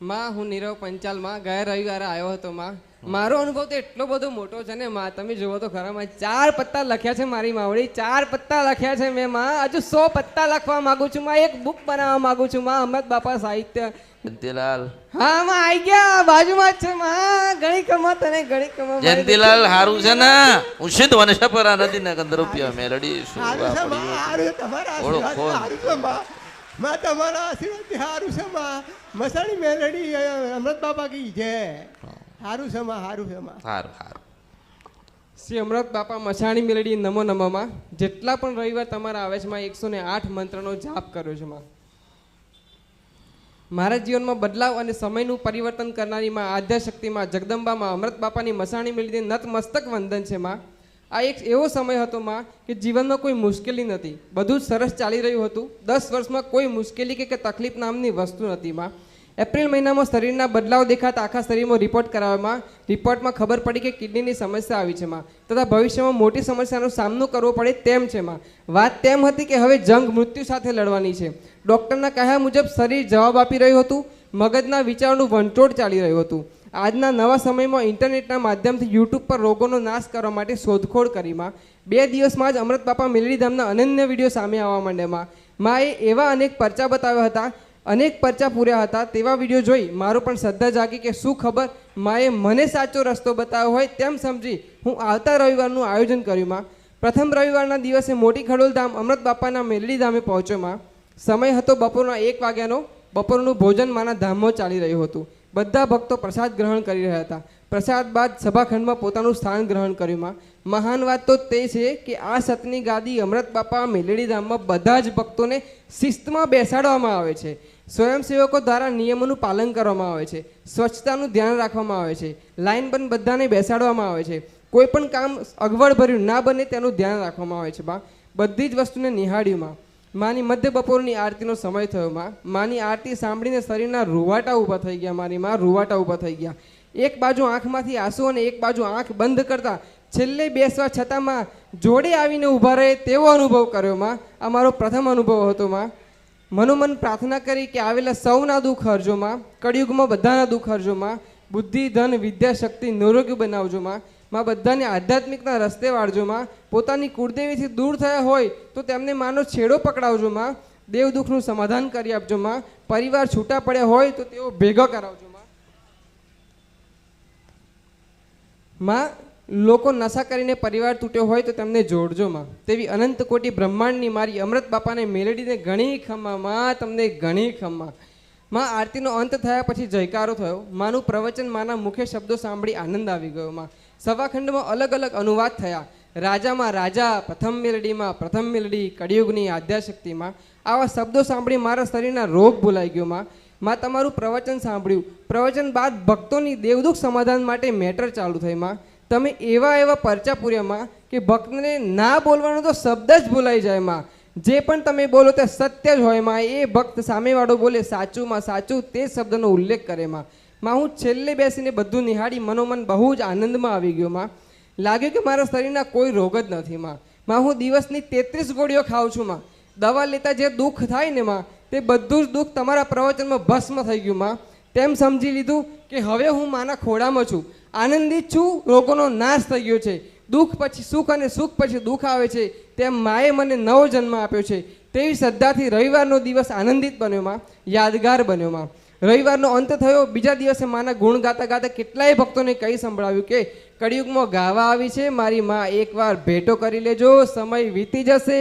માં હું નીરવ પંચાલમાં ગયા રવિવારે આવ્યો હતો માં. મારો અનુભવ તો એટલો બધો મોટો છે ને માં, તમે જુઓ તો ખરા માં, 4 પત્તા લખ્યા છે મારી માવડી, 4 પત્તા લખ્યા છે મેં માં. હજુ 100 પત્તા લખવા માંગુ છું માં, એક બુક બનાવવા માંગુ છું માં, અમૃત બાપા સાહિત્ય. જયંતિલાલ હા માં આવી ગયા, બાજુમાં જ છે માં. ઘણી કમા તને ઘણી કમા. જયંતિલાલ હારું છે ને, ઉષિત વનશપરા નદી ના ગંધર્વ મેલડી માં તમારા આશીર્વાદથી હારું છે માં. મસાણી મેલડી અમૃત બાપા કી છે. હારું છે માં, હારું છે માં. હારું હારું. શ્રી અમૃત બાપા મસાણી મેલડી નમો નમોમાં જેટલા પણ રવિવાર તમારા આવે છે માં, 108 મંત્રનો જાપ કર્યો છે માં. મારા જીવનમાં બદલાવ અને સમયનું પરિવર્તન કરનારી માં, આદ્યશક્તિમાં, જગદંબામાં, અમૃત બાપાની મસાણી મેળવીને નતમસ્તક વંદન છે માં. આ એક એવો સમય હતો માં કે જીવનમાં કોઈ મુશ્કેલી નથી, બધું જ સરસ ચાલી રહ્યું હતું. 10 વર્ષમાં કોઈ મુશ્કેલી કે તકલીફ નામની વસ્તુ નથી માં. એપ્રિલ મહિનામાં શરીરના બદલાવ દેખાતા આખા શરીરમાં રિપોર્ટ કરાવવામાં, રિપોર્ટમાં ખબર પડી કે કિડનીની સમસ્યા આવી છે માં, તથા ભવિષ્યમાં મોટી સમસ્યાનો સામનો કરવો પડે તેમ છે માં. વાત તેમ હતી કે હવે જંગ મૃત્યુ સાથે લડવાની છે. ડૉક્ટરના કહ્યા મુજબ શરીર જવાબ આપી રહ્યું હતું, મગજના વિચારોનું વંટોળ ચાલી રહ્યું હતું. આજના નવા સમયમાં ઇન્ટરનેટના માધ્યમથી યુટ્યુબ પર રોગોનો નાશ કરવા માટે શોધખોળ કરીમાં 2 દિવસમાં જ અમૃત બાપા મેલડી ધામના અનન્ય વિડીયો સામે આવવા માંડ્યા માં. એ એવા અનેક પરચા બતાવ્યા હતા, અનેક પરચા પૂર્યા હતા. તેવા વિડીયો જોઈ મારો પણ શ્રદ્ધા જાગી કે શું ખબર માએ મને સાચો રસ્તો બતાવ્યો હોય તેમ સમજી હું આવતા રવિવારનું આયોજન કર્યું માં. પ્રથમ રવિવારના દિવસે મોટી ખડોલ ધામ અમૃત બાપાના મેલડી ધામે પહોંચ્યો માં. સમય હતો બપોરના 1 વાગ્યાનો. બપોરનું ભોજન માના ધામમાં ચાલી રહ્યું હતું. બધા ભક્તો પ્રસાદ ગ્રહણ કરી રહ્યા હતા. પ્રસાદ બાદ સભાખંડમાં પોતાનું સ્થાન ગ્રહણ કર્યું માં. મહાન વાત તો તે છે કે આ સતની ગાદી અમૃત બાપા મેલડી ધામમાં બધા જ ભક્તોને શિસ્તમાં બેસાડવામાં આવે છે. સ્વયંસેવકો દ્વારા નિયમોનું પાલન કરવામાં આવે છે. સ્વચ્છતાનું ધ્યાન રાખવામાં આવે છે. લાઈન બંધ બધાને બેસાડવામાં આવે છે. કોઈ પણ કામ અગવડ ભર્યું ના બને તેનું ધ્યાન રાખવામાં આવે છે બા. બધી જ વસ્તુને નિહાળ્યું માં. માની મધ્ય બપોરની આરતીનો સમય થયો માં. માની આરતી સાંભળીને શરીરના રૂવાટા ઊભા થઈ ગયા. મારી માં રૂવાટા ઊભા થઈ ગયા. એક બાજુ આંખમાંથી આંસુ અને એક બાજુ આંખ બંધ કરતા છેલ્લે બેસવા છતાં માં જોડે આવીને ઊભા રહે તેવો અનુભવ કર્યો માં. આ મારો પ્રથમ અનુભવ હતો માં. મનોમન પ્રાર્થના કરી કે આવેલા સૌના દુઃખ હરજો માં. કળિયુગમાં બધાના દુઃખ હરજો માં. બુદ્ધિ ધન વિદ્યા શક્તિ નિરોગી બનાવજો માં. માં બધાને આધ્યાત્મિકના રસ્તે વાળજો માં. પોતાની કુળદેવીથી દૂર થયા હોય તો તેમને માનો છેડો પકડાવજો માં. દેવ દુઃખનું સમાધાન કરી આપજો માં. પરિવાર છૂટા પડ્યા હોય તો તેઓ ભેગા કરાવજો માં. માં લોકો નશા કરીને પરિવાર તૂટ્યો હોય તો તેમને જોડજો માં. તેવી અનંત કોટી બ્રહ્માંડની મારી અમૃત બાપાને મેલડીને ઘણી ખમ્મા માં, તમને ઘણી ખમ્મા માં. આરતીનો અંત થયા પછી જયકારો થયો. માનું પ્રવચન માના મુખે શબ્દો સાંભળી આનંદ આવી ગયો માં. સભાખંડમાં અલગ અલગ અનુવાદ થયા. રાજામાં રાજા, પ્રથમ મેલડીમાં પ્રથમ મેલડી, કળિયુગની આદ્યાશક્તિમાં. આવા શબ્દો સાંભળી મારા શરીરના રોગ ભૂલાઈ ગયો માં. માં તમારું પ્રવચન સાંભળ્યું. પ્રવચન બાદ ભક્તોની દેવદુઃખ સમાધાન માટે મેટર ચાલુ થઈ માં. તમે એવા પરચા પૂર્યા માં કે ભક્તને ના બોલવાનો તો શબ્દ જ ભૂલાઈ જાય માં. જે પણ તમે બોલો તે સત્ય જ હોય માં. એ ભક્ત સામેવાળો બોલે સાચું માં સાચું તે શબ્દનો ઉલ્લેખ કરે માં. માં હું છેલ્લે બેસીને બધું નિહાળી મનોમન બહુ જ આનંદમાં આવી ગયો માં. લાગ્યું કે મારા શરીરના કોઈ રોગ જ નથી માં. હું દિવસની 33 ગોળીઓ ખાઉં છું માં. દવા લેતા જે દુઃખ થાય ને માં તે બધું જ દુઃખ તમારા પ્રવચનમાં ભસ્મ થઈ ગયું માં. તેમ સમજી લીધું કે હવે હું માના ખોડામાં છું, આનંદિત છું, રોગોનો નાશ થઈ ગયો છે. દુઃખ પછી સુખ અને સુખ પછી દુઃખ આવે છે તેમ માએ મને નવો જન્મ આપ્યો છે. તેવી શ્રદ્ધાથી રવિવારનો દિવસ આનંદિત બન્યો માં, યાદગાર બન્યો માં. રવિવારનો અંત થયો. બીજા દિવસે માના ગુણ ગાતા ગાતા કેટલાય ભક્તોને કહી સંભળાવ્યું કે કળિયુગમાં ગાવા આવી છે મારી માં, એકવાર ભેટો કરી લેજો, સમય વીતી જશે,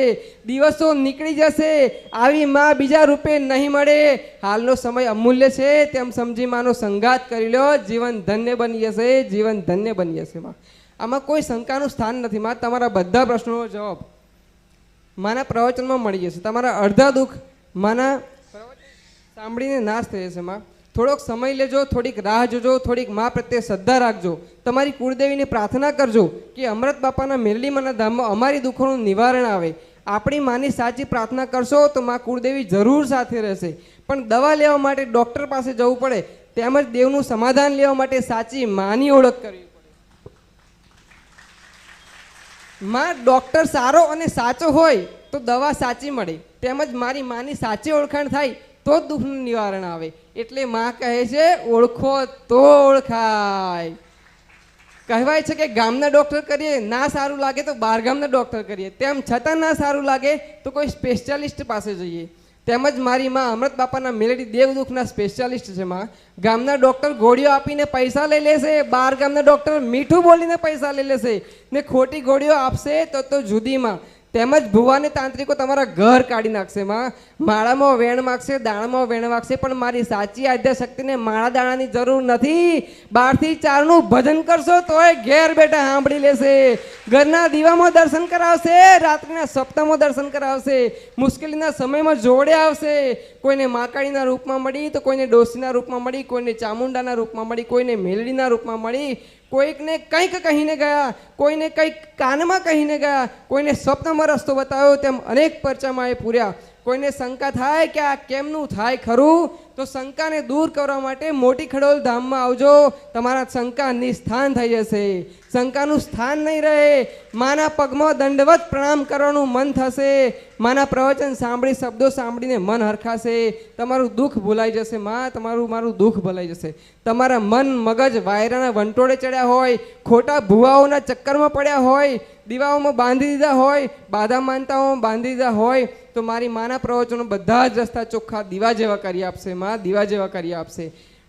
દિવસો નીકળી જશે, આવી માં બીજા રૂપે નહીં મળે. હાલનો સમય અમૂલ્ય છે તેમ સમજી માનો સંગાત કરી લો, જીવન ધન્ય બની જશે, જીવન ધન્ય બની જશે માં. આમાં કોઈ શંકાનું સ્થાન નથી માં. તમારા બધા પ્રશ્નોનો જવાબ માના પ્રવચનમાં મળી જશે. તમારા અડધા દુઃખ માના સાંભળીને નાશ થઈ જશે માં. થોડોક સમય લેજો, થોડીક રાહ જોજો, થોડીક મા પ્રત્યે શ્રદ્ધા રાખજો. તમારી કુળદેવીને પ્રાર્થના કરજો કે અમૃત બાપાના મેલડીમાંના ધામમાં અમારી દુઃખોનું નિવારણ આવે. આપણી માની સાચી પ્રાર્થના કરશો તો મા કુળદેવી જરૂર સાથે રહેશે. પણ દવા લેવા માટે ડૉક્ટર પાસે જવું પડે, તેમજ દેવનું સમાધાન લેવા માટે સાચી માની ઓળખ કરવી પડે. માં ડૉક્ટર સારો અને સાચો હોય તો દવા સાચી મળે. તેમજ મારી માની સાચી ઓળખાણ થાય તો જ દુઃખનું નિવારણ આવે. એટલે માં કહે છે ઓળખો તો ઓળખાય. કહેવાય છે કે ગામના ડૉક્ટર કરીએ ના સારું લાગે તો બહાર ગામના ડૉક્ટર કરીએ, તેમ છતાં ના સારું લાગે તો કોઈ સ્પેશિયાલિસ્ટ પાસે જઈએ. તેમજ મારી માં અમૃત બાપાના મેલેડી દેવ દુઃખના સ્પેશિયાલિસ્ટ છે. માં ગામના ડૉક્ટર ગોળીઓ આપીને પૈસા લઈ લેશે, બહાર ગામના ડૉક્ટર મીઠું બોલીને પૈસા લઈ લેશે ને ખોટી ગોળીઓ આપશે તો જુદીમાં. તેમજ ભુવાને તાંત્રિકો તમારા ઘર કાઢી નાખશે. માં માળામાં વેણ માગશે, દાણામાં વેણ માગશે, પણ મારી સાચી આદ્યશક્તિને માળા દાણાની જરૂર નથી. 12 થી 4 નું ભજન કરશો તોય ઘેર બેઠા સાંભળી લેશે. ઘરના દીવામાં દર્શન કરાવશે, રાત્રિના સપ્તાહમાં દર્શન કરાવશે, મુશ્કેલીના સમયમાં જોડે આવશે. કોઈને માકાળીના રૂપમાં મળી તો કોઈને ડોસીના રૂપમાં મળી, કોઈને ચામુંડાના રૂપમાં મળી, કોઈને મેલડીના રૂપમાં મળી, કોઈકને કંઈક કહીને ગયા, કોઈને કંઈક કાનમાં કહીને ગયા, કોઈને સ્વપ્નમાં રસ્તો બતાવ્યો. તેમ અનેક પરચામાં એ પૂર્યા. કોઈને શંકા થાય કે આ કેમનું થાય ખરું, તો શંકાને દૂર કરવા માટે મોટી ખડોલ ધામમાં આવજો. તમારા શંકા નિસ્થાન થઈ જશે. શંકાનું સ્થાન નહીં રહે. માના પગમાં દંડવત પ્રણામ કરવાનું મન થશે. માના પ્રવચન સાંભળી, શબ્દો સાંભળીને મન હરખાશે. તમારું દુઃખ ભૂલાઈ જશે. માં મારું દુઃખ ભૂલાઈ જશે. તમારા મન મગજ વાયરાના વંટોળે ચડ્યા હોય, ખોટા ભુવાઓના ચક્કરમાં પડ્યા હોય, દીવાઓમાં બાંધી દીધા હોય, બાધા માનતાઓમાં બાંધી દીધા હોય, તો મારી માના પ્રવચનો બધા જ રસ્તા ચોખ્ખા દીવા જેવા કરી આપશે. માં દીવા જેવા કરી આપશે.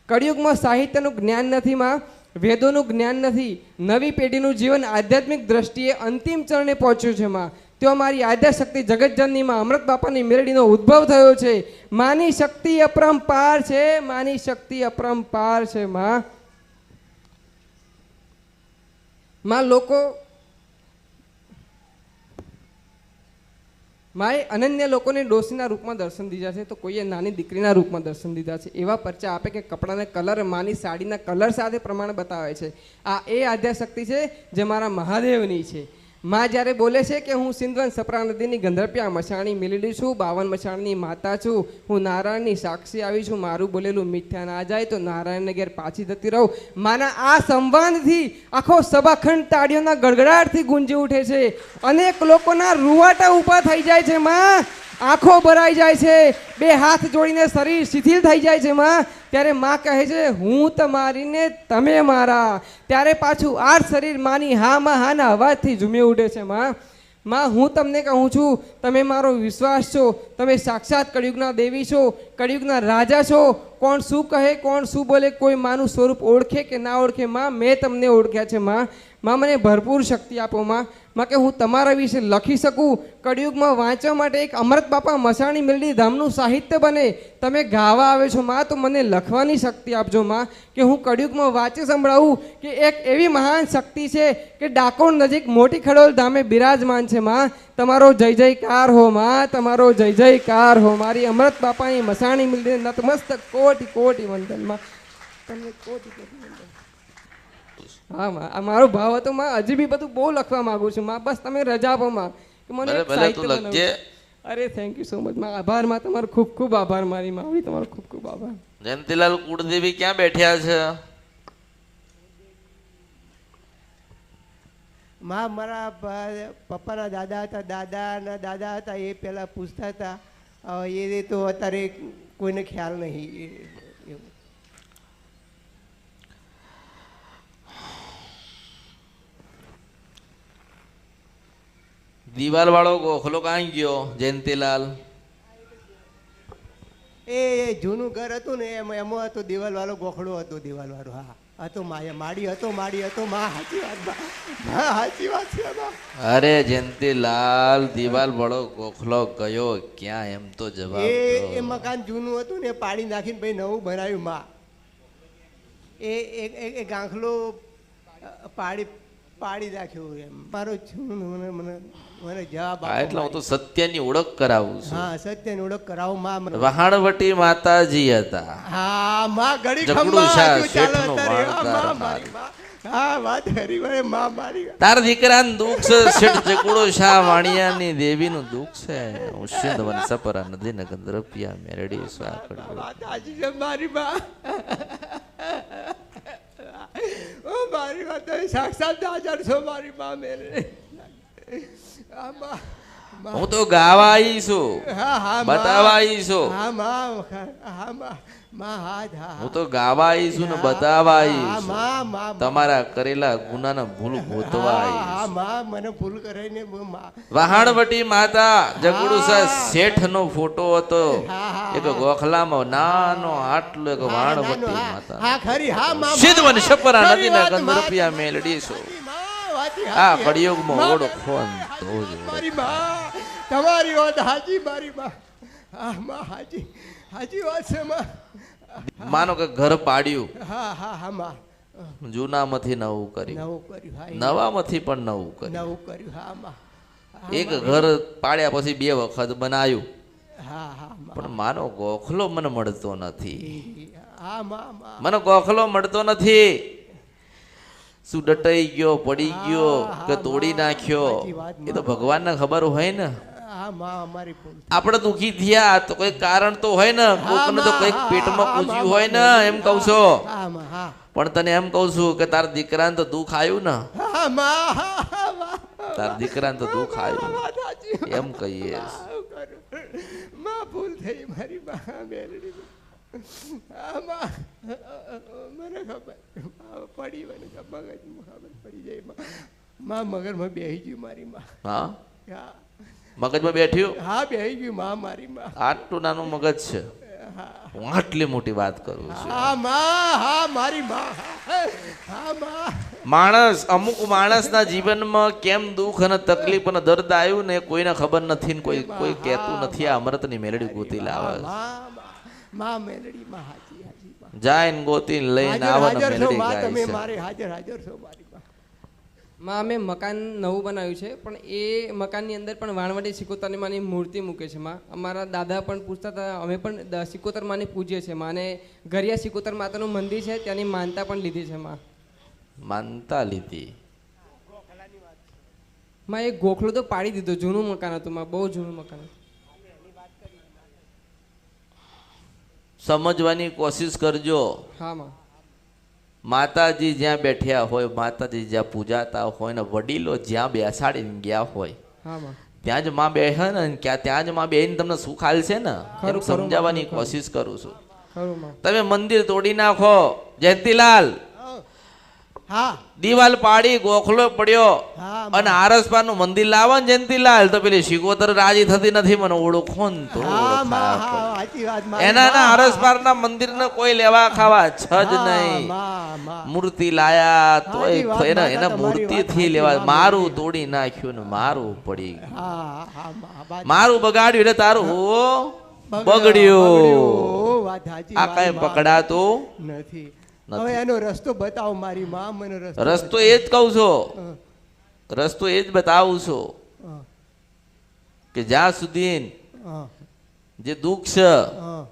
કળિયુગમાં સાહિત્યનું જ્ઞાન નથી. માં વેદોનું જ્ઞાન નથી. નવી પેઢીનું જીવન આધ્યાત્મિક દ્રષ્ટિએ અંતિમ ચરણે પહોંચ્યું છે. માં તેઓ મારી આદ્યશક્તિ જગતજનનીમાં અમૃત બાપાની મેરડીનો ઉદ્ભવ થયો છે. માની શક્તિ અપરંપાર છે. માની શક્તિ અપરંપાર છે. માં લોકો માએ અનન્ય લોકોને ડોસીના રૂપમાં દર્શન દીધા છે, તો કોઈએ નાની દીકરીના રૂપમાં દર્શન દીધા છે. એવા પરચા આપે કે કપડાના કલર માની સાડીના કલર સાથે પ્રમાણ બતાવે છે. આ એ આદ્યશક્તિ છે જે મારા મહાદેવની છે. માં જ્યારે બોલે છે કે હું સિંધવન સપરા નદીની ગંધર્પ્યા મસાણી મેલેડી છું, 52 મસાણની માતા છું, હું નારાયણની સાક્ષી આવી છું, મારું બોલેલું મિથ્યા ના જાય તો નારાયણને ઘેર પાછી જતી રહું. માના આ સંવાદથી આખો સભાખંડ તાળીઓના ગડગડાટથી ગુંજી ઉઠે છે. અનેક લોકોના રૂવાટા ઊભા થઈ જાય છે. માં આંખો ભરાઈ જાય છે. બે હાથ જોડીને શરીર શિથિલ થઈ જાય છે. માં ત્યારે માં કહે છે હું તમારી ને તમે મારા. ત્યારે પાછું આ શરીર માની હા માં હાના અવાજથી ઝૂમી ઉઠે છે. માં હું તમને કહું છું, તમે મારો વિશ્વાસ છો. તમે સાક્ષાત કળિયુગના દેવી છો, કળિયુગના રાજા છો. કોણ શું કહે, કોણ શું બોલે, કોઈ માનું સ્વરૂપ ઓળખે કે ના ઓળખે, માં મેં તમને ઓળખ્યા છે. માં મને ભરપૂર શક્તિ આપો. માં કે હું તમારા વિશે લખી શકું, કળિયુગમાં વાંચવા માટે એક અમૃત બાપા મસાણી મેલડી ધામનું સાહિત્ય બને. તમે ગાવા આવે છો માં, તો મને લખવાની શક્તિ આપજો. માં કે હું કળિયુગમાં વાંચી સંભળાવું કે એક એવી મહાન શક્તિ છે કે ડાકોર નજીક મોટી ખડોલ ધામે બિરાજમાન છે. માં તમારો જય જયકાર હો. માં તમારો જય જયકાર હો. મારી અમૃત બાપાની મસાણી મેલડી નતમસ્તક કોટી કોટી વંદન. માં તમને કોટી કોટી વંદન. હા માં આ મારો ભાવ હતો. માં હજી બી બધું બહુ લખવા માંગુ છું. માં બસ તમે રજા આપો. માં કે મને એક સાહિત્ય બનાવવું. અરે થેન્ક યુ સો મચ. માં આભાર. માં તમારો ખૂબ ખૂબ આભાર. મારી માવડી તમારો ખૂબ ખૂબ આભાર. જયંતીલાલ કુળદેવી ક્યાં બેઠ્યા છે? માં મારા પપ્પાના દાદા હતા, દાદાના દાદા હતા, એ પહેલાં પૂછતા હતા. એ તો અત્યારે કોઈને ખ્યાલ નહીં. દિવાલ વાળો ગોખલો કાંઈ ગયો જયંતીલાલ? એ જૂનું ઘર હતું ને એમાં હતો દિવાલ વાળો ગોખલો હતો. દિવાલ વાળો હા હતો. માડી હતો. માં સાચી વાત. હા સાચી વાત છે. અરે જયંતીલાલ દિવાલ વાળો ગોખલો ગયો ક્યાં, એમ તો જવાબ એ મકાન જૂનું હતું ને પાડી નાખીને ભાઈ નવું બનાવ્યું. માં એ ગાંખલો પાડી નાખ્યું. એમ મારો મને જવાબ એટલે હું તો સત્યની ઓળખ કરાવું છું. હા સત્યની ઓળખ કરાવું. માં વહાણવટી માતાજી હતા. હા માં ઘડી જગડું શાહ શેઠનું હા વાત કરી માં મારી. તાર દીકરાનું દુઃખ છે શેઠ જગડો શાહ વાણિયાની દેવીનું દુઃખ છે. હું સિંધવન સપરા નદીને ગંધર્પિયા મેરડી સ્વા કર્યો. વાત સાચી છે મારી માં. ઓ મારી વાત સાક્ષાત હાજર છો મારી માં. મેરે હું તો ગાવા આવી છું, હા હા બતાવવા આવી છું. હા માં હા હું તો ગાવા આવી છું ને બતાવવા આવી હા છું. માં તમારા કરેલા ગુનાના ભૂલ ગોતવા આવી હા છું. માં મને ભૂલ કરાઈને વહાણવટી માતા જગડુસા શેઠ નો ફોટો હતો. હા, હા, એક ગોખલામાં નાનો આટલો એક વાણવટી માતા. હા ખરી હા માં સિદ્ધવન છપરા ખરી નદીના વાત, માં. ગંધર્પિયા મેલડી છો. વાતી આ હાચી, કળિયુગમાં માં. ઓળખો ને તો જ ઓળખો. મારી માં તમારી વાત હાચી મારી માં. હા માં હાચી વાત છે માં. માનો કે ઘર પાડ્યું, હા માં જૂનામાંથી નવું કર્યું, નવું કર્યું હા નવામાંથી પણ નવું કર્યું. નવું કર્યું હા માં. એક ઘર પાડ્યા પછી 2 વખત બનાવ્યું, હા માં પણ માનો ગોખલો મને મળતો નથી. હા માં મને ગોખલો મળતો નથી. શું ડટાઈ ગયો, પડી ગયો હા, કે તોડી માં. નાખ્યો, સાચી વાત, એ તો ભગવાનને ખબર હોય ને. હા માં અમારી ભૂલ. આપણે દુખી થયા તો કોઈ કારણ તો હોય ને, કોકને તો કઈક પેટમાં પૂજ્યું હોય ને, એમ કહું છો. હા માં હા પણ તને એમ કહું છું કે તારા દીકરાને તો દુઃખ આવ્યું ને, હા માં હા માં. તારા દીકરાને તો દુઃખ આવ્યું વાત સાચી. એમ કહીએ. આવું કરું. માં ભૂલ થઈ મારી માં મેલડી. હા માં મને ખબર પડી, મને મગજમાં ખબર પડી જાય માં મગજમાં બેસી ગયું મારી માં. હા, હા મગજમાં બેઠ્યું. હા બેસી ગયું માં મારી માં. આટલું નાનું મગજ છે, હું આટલી મોટી વાત કરું છું. હા માં હા મારી માં. હા માં માણસ, અમુક માણસના જીવનમાં કેમ દુઃખ અને તકલીફ અને દર્દ આવ્યું ને કોઈને ખબર નથી ને કોઈ કહેતું નથી. આ અમૃતની મેલડી ગોતી લાવે છે. માં મેલડી માં હાચી હાચી માં. જાય ને ગોતીને લઈને આવે ને હાજર છો મેલડી માં, ગાય તમે છે. મારે હાજર છો મારી માં. માં અમે મકાન નવું બનાવ્યું છે, પણ એ મકાનની અંદર પણ વાણવટી સિકોતરની માની મૂર્તિ મૂકે છે માં. અમારા દાદા પણ પૂછતા હતા, અમે પણ સિકોતર માને પૂજીએ છીએ માં. અને ઘરિયા સિકોતર માતાનું મંદિર છે, ત્યાંની માનતા પણ લીધી છે માં. માનતા લીધી. માં એ ગોખલો તો પાડી દીધો, જૂનું મકાન હતું માં, બહુ જૂનું મકાન હતું. સમજવાની કોશિશ કરજો. હા માં. માતાજી જ્યાં બેઠ્યા હોય, માતાજી જ્યાં પૂજાતા હોય ને વડીલો જ્યાં બેસાડીને ગયા હોય, હા માં. ત્યાં જ માં બેસે ને, ત્યાં જ માં બેહીને તમને સુખ આલશે ને, એમ ખરું, સમજાવવાની ખરું. કોશિશ કરું છું. ખરું માં. તમે મંદિર તોડી નાખો જયંતીલાલ, હા દિવાલ પાડી ગોખલો પડ્યો હા અને આરસપારનું મંદિર લાવો ને જયંતીલાલ, તો પેલી શિકોતર રાજી થતી નથી. મને ઓળખો ને તો હા માં ઓળખાય હા પડે. હાચી વાત મારી એના માં. આરસપારના મંદિરને કોઈ લેવા ખાવા છ જ હા, નહીં. માં, માં. મૂર્તિ લાયા સાચી વાત, તોય એના માતા, તમારી મૂર્તિ વાત થી સાચી, લેવા. માં, મારું મેલડી. તોડી નાખ્યું ને મારું પડી ગયું. હા હા માં વાત. મારું બગાડ્યું એટલે તારું બગડ્યું. બગડ્યું. વાત સાચી આ મારી કઈ માં. પકડાતું નથી. નથી. હવે એનો રસ્તો બતાવો મારી માં, મને રસ્તો એ જ કહું છું, હા, રસ્તો એ જ બતાવું છું હા, કે જ્યાં સુધી હા, જે દુઃખ છે હા.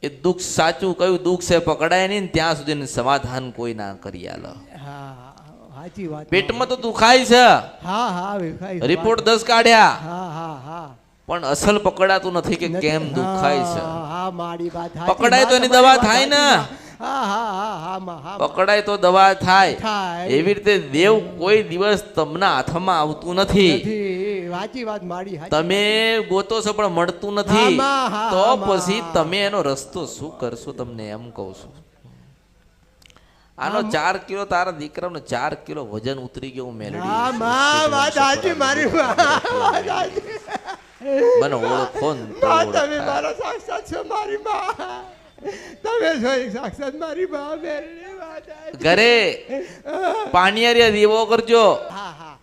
એ દુઃખ સાચું કયું દુઃખ છે પકડાય નહીં ને ત્યાં સુધી સમાધાન કોઈ ના કરી આલે. હા સાચી વાત. પેટમાં તો દુખાય છે, હા હા વેખાય. રિપોર્ટ 10 કાઢ્યા, હા હા હા. પણ અસલ પકડાતું નથી કે કેમ દુખાય છે. હા, હા મારી વાત સાચી. પકડાય તો માં, એની તમારી દવા વાત થાય ને. સાચી, માં. હા હા હા હા માં, હા માં. પકડાય તો દવા થાય. થાય. એવી રીતે દેવ કોઈ દિવસ તમને હાથમાં આવતું નથી. નથી સાચી વાત મારી સાચી. તમે ગોતો છો પણ મળતું નથી, હા, માં, હા, તો હા, માં. પછી તમે એનો રસ્તો શું કરશો, તમને એમ કહું છું. આનો 4 કિલો, તારા દીકરાનો 4 કિલો વજન ઉતરી ગયો. હું મેલડી હા માં વાત સાચી મારી માં. વાત સાચી. મને ઓળખો ને તો માં, તમે ઓળખાય. મારા સાક્ષાત છો મારી માં. તમે છો એક સાક્ષાત મારી માં. મેલડી વાત સાચી. ઘરે પાણીયારિયા દીવો કરજો, હા હા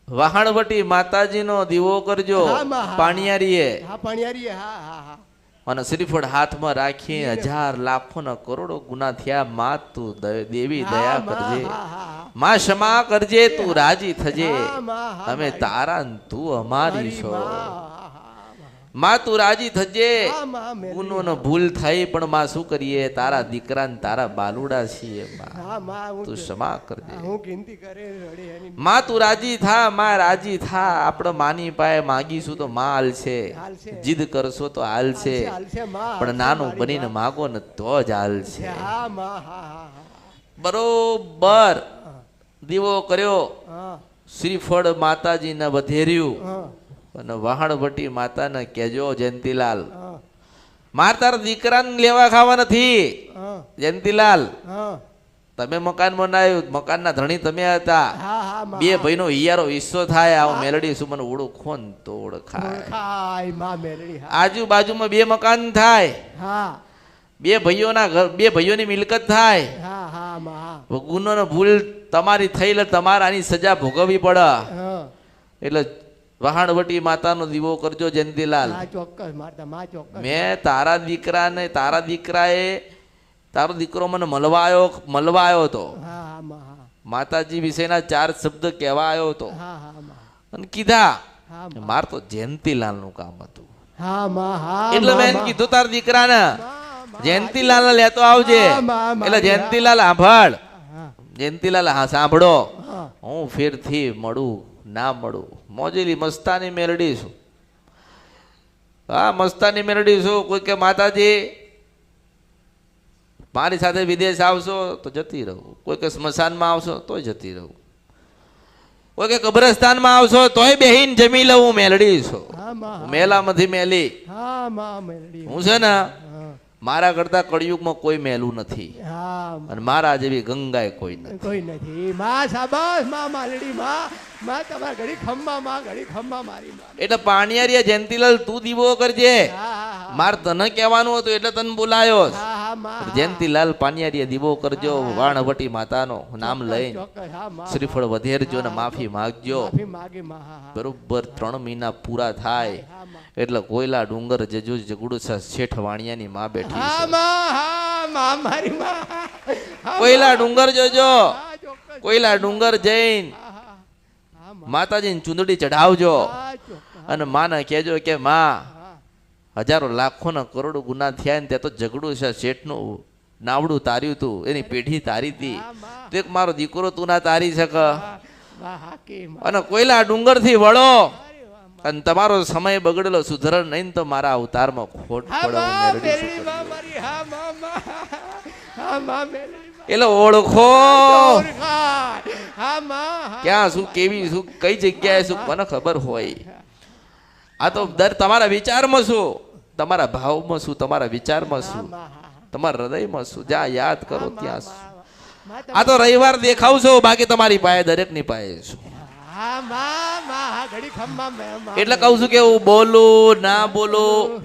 વહાણવટી માતાજીનો દીવો કરજો હા, માં, હા. પાણીયારીએ, હા પાણીયારી. હા હા હા. અને શ્રીફળ હાથમાં રાખી 1000 લાખો ના કરોડો ગુના થયા. માં તું દેવી હા, દયા માં, કરજે, હા, હા. માં ક્ષમા કરજે, તું રાજી થજે. હા, માં, હા, અમે મારી. તારા ને તું અમારી મારી છો. માં. હા, હા, માં તું રાજી થજે. હા, માં, મેલડી. ગુનો ને ભૂલ થઈ પણ માં શું કરીએ, તારા દીકરા ને તારા બાલુડા છીએ. માં હા માં હું તું ક્ષમા કરજે. હું ગિનતી કરે રડે એની. માં તું રાજી થા, માં રાજી થા. આપણે માની પાએ માગીશું તો માં હાલશે, હાલશે. જીદ કરશો તો હાલશે, હાલશે, હાલશે, માં, પણ હાલશે નાનું મારી બનીને માં. માગો ને તો જ હાલશે. હા માં. હા હા હા. બરોબર દીવો કર્યો, હા શ્રીફળ માતાજીને વધેર્યું, હા અને વહાણવટી માતાને કહેજો જયંતીલાલ હા માર તારા દીકરાને લેવા ખાવા નથી. હા જયંતીલાલ હા તમે મકાન બનાવ્યું, મકાનના ધણી તમે હતા. હા હા માં બે ભાઈનો હિયારો હિસ્સો થાય. આવો મેલડી સુમન ઓળખો ને તો ઓળખાય. ઓળખાય માં મેલડી. હા આજુબાજુમાં બે મકાન થાય, હા બે ભાઈઓના ઘર, બે ભાઈઓની મિલકત થાય. હા હા માં હા ગુનો ને ભૂલ તમારી થઈ એટલે તમારે આની સજા ભોગવવી પડે. હા એટલે વહાણવટી માતાનો દીવો કરજો જયંતીલાલ. હા ચોક્કસ મારતા માં ચોક્કસ. મેં તારા દીકરાને, તારા દીકરાએ, તારો દીકરો મને મળવા આવ્યો હતો. હા હા માં હા માતાજી વિશેના 4 શબ્દ કહેવા આવ્યો હતો હા હા માં અને કીધા હા કે માર તો જયંતીલાલ નું કામ હતું. હા માં હા એટલે મેં એને કીધું તારા દીકરાને જયંતીલાલ ને લેતો આવજે. એટલે જયંતીલાલ સાંભળ, હા જયંતીલાલ હા સાંભળો, હા હું ફેરથી મળું ના મળું મોજેલી મસ્તાની મેલડી છું. હા મસ્તાની મેલડી છું. કોઈ કે માતાજી મારી સાથે વિદેશ આવશો તો જતી રહું, કોઈ કે સ્મશાનમાં આવશો તોય જતી રહું, કોઈ કે કબ્રસ્તાનમાં આવશો તોય બેહીન જમી લઉં. મેલડી છું, હા માં મેલામાંથી મેલી. હા માં મેલડી. હું છે ને હા મારા કરતા કળિયુગમાં કોઈ મેલું નથી હા અને મારા જેવી ગંગાએ કોઈ નથી. કોઈ નથી માં. શાબાશ માં માલડી માં. માં તમારા ઘડી ખમ્મા માં, ઘડી ખમ્મા મારી માં. એટલે પાણિયારિયા જયંતીલાલ તું દીવો કરજે. હા હા માર તને કહેવાનું હતું એટલે તને બોલાયો. હા હા માં જયંતીલાલ પાણિયારિયા દીવો કરજો. વાણવટી માતાનો નામ લઈને ચોક્કસ. હા માં શ્રીફળ વધેરજો ને માફી માંગજો. માફી માગે માં. હા હા બરોબર 3 મહિના પૂરા થાય હા માં. એટલે કોયલા ડુંગર જજો જગડું શેઠ વાણિયાની માં બેઠી હા છે. માં. હા માં મારી માં. હા કોયલા ડુંગર જજો. હા ચોક્કસ. કોયલા ડુંગર જઈને હા હા હા માં. માતાજીની ચુંદડી ચઢાવજો હા ચોક્કસ. અને માને કહેજો કે માં હા હજારો લાખો ના કરોડો ગુના થયા ને ત્યાં તો જગડું છે શેઠનું નાવડું તાર્યું તું, એની પેઢી તારી હતી. હા માં. તો એક મારો દીકરો તું ના તારી શક. હા વાહ હા કે માં. અને કોયલા ડુંગર થી વળો અરે વાહ માં. અને તમારો સમય બગડેલો સુધરણ નહીં તો મારા અવતારમાં ખોટ હા પડે. હું માં મેળવી મેલડી શકું. માં મારી. હા માં માં. હા માં મેલડી માં. એટલે ઓળખો ઓળખાય. હા માં. હા ક્યાં શું, કેવી શું, કઈ જગ્યાએ શું મને ખબર હોય. આ તો દર તમારા વિચારમાં શું, તમારા ભાવમાં શું, તમારા વિચારમાં શું, માં. હા હા તમારા હૃદયમાં શું, જ્યાં યાદ કરો ત્યાં શું. માં આ તો રવિવાર દેખાવશો, બાકી તમારી પાસે દરેકની પાસે છું. હા માં માં. હા ઘડી ખમ્મા માં. એટલે કહું છું કે હું બોલું ના બોલું,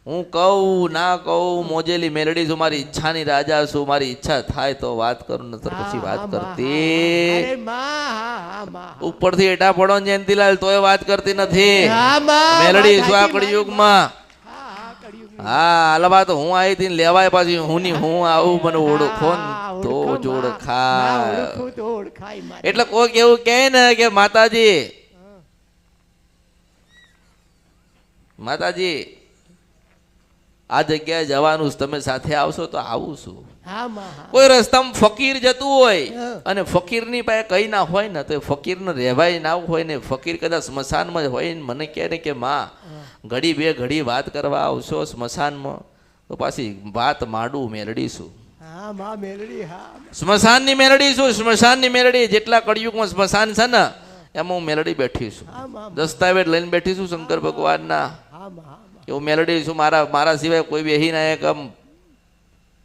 હું કહું ના કહું, મોજેલી મેલડી છું, મારી ઈચ્છાની રાજા છું. મારી ઈચ્છા થાય તો વાત કરું, નતર પછી વાત કરતી. અરે માં. હા હા માં. ઉપરથી એટા પડો ને જયંતીલાલ તોય વાત કરતી નથી. હા માં. મેલડી માં છું આ સાચી કળિયુગમાં. હા હા કળિયુગ. હા અલબા તો હું આવી હતી ને લેવાય પાછી હું ની હું આવું મને ઓળખો ને તો જ ઓળખાય. ઓળખું તો ઓળખાય માં. એટલે કોઈક એવું કહે ને કે માતાજી, માતાજી આ જગ્યાએ જવાનું છે, તમે સાથે આવશો તો આવું છું. હા માં. હા કોઈ રસ્તામાં ફકીર જતું હોય હા. અને ફકીરની પાસે કઈ ના હોય ને તો એ ફકીરને રહેવાય ના હોય ને, ફકીર કદાચ સ્મશાનમાં જ હોય ને મને કહે ને કે માં ઘડી બે ઘડી વાત કરવા આવશો સ્મશાનમાં, તો પાછી વાત માંડું મેલડીશું. હા માં મેલડી. હા સ્મશાનની મેલડી છું, સ્મશાનની મેલડી. જેટલા કળિયુગમાં સ્મશાન છે ને એમાં હું મેલડી બેઠી છું. હા માં. દસ્તાવેજ લઈને બેઠી છું શંકર ભગવાનના. હા માં. હા એવું મેલડી છું. મારા સિવાય કોઈ બેહી ના એક આમ,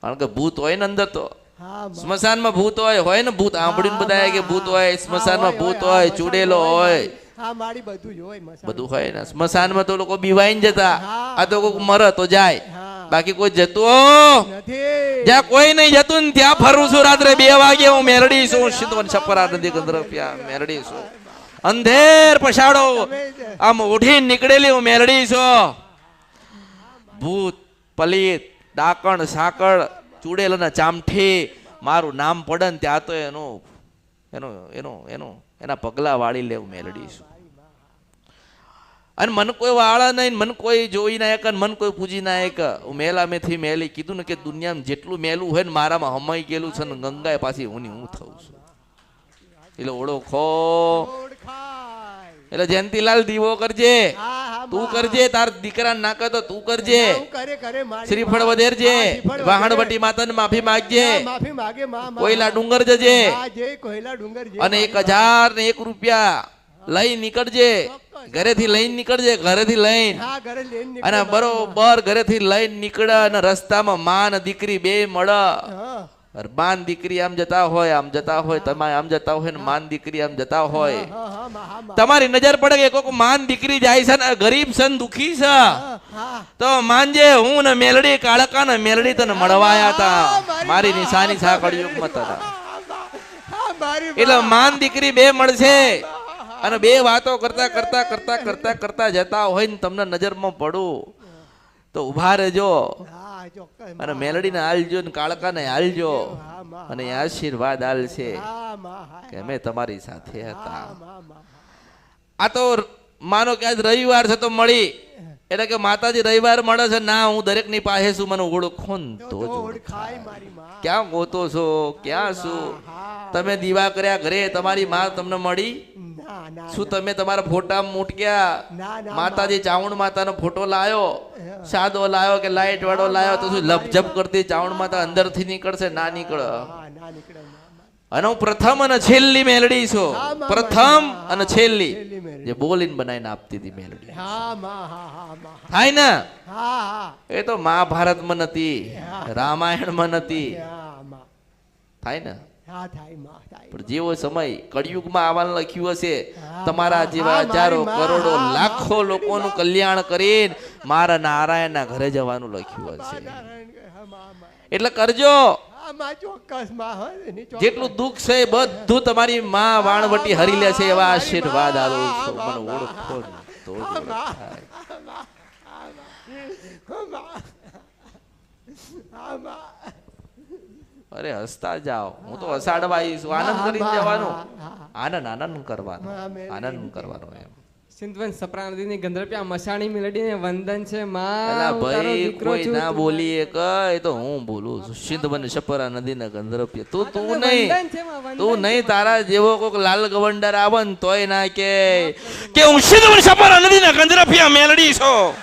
કારણ કે ભૂત હોય ને અંદર તો હા માં. સ્મશાનમાં ભૂત હોય ને, ભૂત સાંભળીને બધા કે ભૂત હોય, સ્મશાનમાં ભૂત હોય, ચૂડેલો હોય, હા મારી બધું જ હોય મસાલા. બધું હોય ને. સ્મશાનમાં તો લોકો બીવાઈને જતા, હા. આ તો કોઈ મરે તો જાય, હા. બાકી કોઈ જતું નથી. જ્યાં કોઈ નહીં જતું ને ત્યાં ફરું છું. રાત્રે 2 વાગે હું મેલડી છું. સિદ્ધવન છપરા નદી ગંધર્પિયા મેલડી છું. અંધેર પછાડો આમ ઉઠીને નીકળેલી હું મેલડી છું. ભૂત પલિત ડાકણ સાકળ ચૂડેલ અને ચામઠી મારું નામ પડે ને ત્યાં તો એના પગલા વાળી લેવું મેલડી છું. અને મને કોઈ વાળા નહીં, મને કોઈ જોઈ ના એક, મને કોઈ પૂજી ના એક. હું મેલા મેથી મેલી કીધું ને કે દુનિયામાં જેટલું મેલું હોય ને મારામાં હમાઈ ગયેલું છે ને ગંગાએ પાછી હું થઉં છું. એટલે ઓળખો. ઓળખાય. એટલે જયંતીલાલ દીવો કરજે, હા હા તું માં. કરજે. તાર દીકરા ના કરતો તું કરજે. હું કરે કરે મારી શ્રીફળ માં. વધેરજે. હા, શ્રીફળ વાહણવટી માતાને માફી માંગજે. હા, માફી માગે માં. કોયલા ડુંગર જજે હા જે કોયલા ડુંગર જે. અને 1001 રૂપિયા લઈ નીકળજે, ઘરેથી લઈને નીકળજે, ઘરેથી લઈને. હા ઘરે લઈને નીકળે અને મારી બરોબર ઘરેથી લઈને નીકળે અને રસ્તામાં માં ને દીકરી બે મળે. હા માન દીકરી આમ જતા હોય, તમે આમ જતા હોય ને માન દીકરી આમ જતા હોય. હા હા માં, હા માં. તમારી નજર પડે કે કોક માન દીકરી જાય છે ને ગરીબ છે ને દુખી છે, હા હા તો માનજે હું ને મેલડી કાળકા ને મેલડી તને મળવાયા હતા. મારી નિશાની છા કળિયુગમાં હતા. હા મારી એટલે માન દીકરી બે મળશે અને બે વાતો કરતા કરતા કરતા કરતા કરતા જતા હોય ને તમને નજરમાં પડું તો ઉભા રહેજો હા ચોક્કસ અને મેલડીને હાલજો ને કાળકાને હાલજો હા માં, અને એ આશીર્વાદ હાલશે હા માં, હા કે અમે તમારી સાથે હતા. માં, માં. આ તો માનો કે આજ રવિવાર છે તો મળી, એટલે કે માતાજી રવિવાર મળે છે ના, હું દરેક ની પાસે છું, મને ઓળખો ને તો જ ઓળખાય મારી માં. ક્યાં ગોતો છો, ક્યાં શું? હા તમે દીવા કર્યા ઘરે, તમારી માં તમને મળી? ના ના શું તમે તમારા ફોટા મૂટક્યા? ના ના માતાજી ચાવણ માતાનો ફોટો લાયો, સાદો લાયો કે લાઈટ વાળો લાયો, તો શું લપઝપ કરતી ચાવણ માતા અંદર થી નીકળશે? ના નીકળે. હા ના નીકળે માં, માં. અને હું પ્રથમ અને છેલ્લી મેલડી છું, હા, માં, પ્રથમ માં. અને છેલ્લી છેલ્લી મેલડી. જે બોલીને બનાવીને આપતી હતી મેલડી. હા માં, હા હા માં. થાય ને? હા હા એ તો મહાભારતમાં નથી, રામાયણમાં નથી. હા માં. થાય ને? હા થાય માં, થાય. પણ જેવો સમય કળિયુગમાં આવવાનું લખ્યું હશે, હા, તમારા માં. જેવા હા, મારી હજારો માં. કરોડો હા, લાખો માં. લોકોનું કલ્યાણ કરીને મારા નારાયણના ઘરે જવાનું લખ્યું હશે. હા માં, માં. એટલે કરજો. હા માં ચોક્કસ માં, હો એની ચોક્કસ. જેટલું દુઃખ છે એ બધું તમારી માં વાણવટી હરી લે છે, એવા આશીર્વાદ આલું છું. મને ઓળખો ને તો જ હા માં, ઓળખાય. હા માં, હા માં. હા માં. અરે હસતા જાઓ, હું તો હસાડવા આવીશું. આનંદ કરીને જવાનું, હા, આનંદ આનંદ કરવાનો, હા, મેં આનંદ કરવાનો એમ. સિંધવન સપરા નદીની ગંધર્પ્યા મસાણી મેલડીને વંદન છે માં, એલા હું તારો ભાઈ દીકરો કોઈ છું, ના તું બોલીએ કઈ તો હું બોલું છું. સિંધવન સપરા નદીના ગંધર્પ્ય તું તમને નહીં, વંદન છે માં, વંદન તું છે નહીં, માં. તારા જેવો કોક લાલ ગવંડર આવે ને તોય ના કે હું સિંધવન સપરા નદીના ગંધર્પ્ય મેલડી છું.